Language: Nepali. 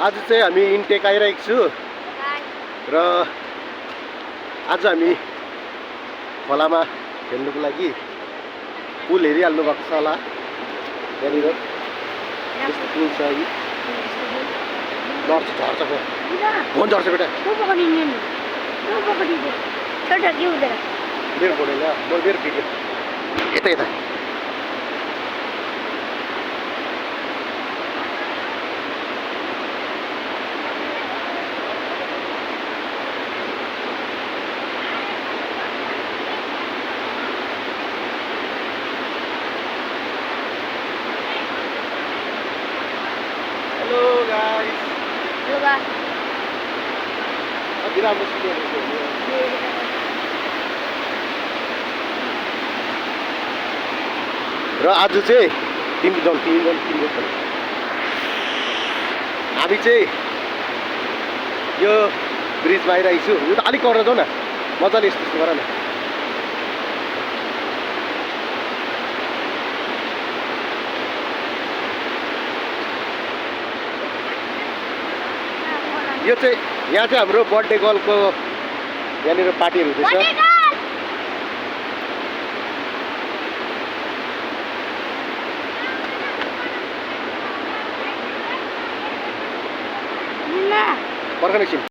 आज चाहिँ हामी इन्टेक आइरहेको छु र आज हामी खोलामा खेल्नुको लागि पुल हेरिहाल्नु भएको छ होला। यहाँनिर यस्तो पुल छ अघि झर्छ फोन झर्छ बेटा मेरो फोन होइन मेरो भिडियो यता यता हेलो गाइस अति राम्रो र आज चाहिँ तिमी हामी चाहिँ यो ब्रिजमा आइरहेको छु। यो त अलिक कर जाउँ न मजाले यस्तो गर न। यो चाहिँ यहाँ चाहिँ हाम्रो बर्थडे गर्लको यहाँनिर पार्टीहरू हुँदैछ। पर्खन एकछिन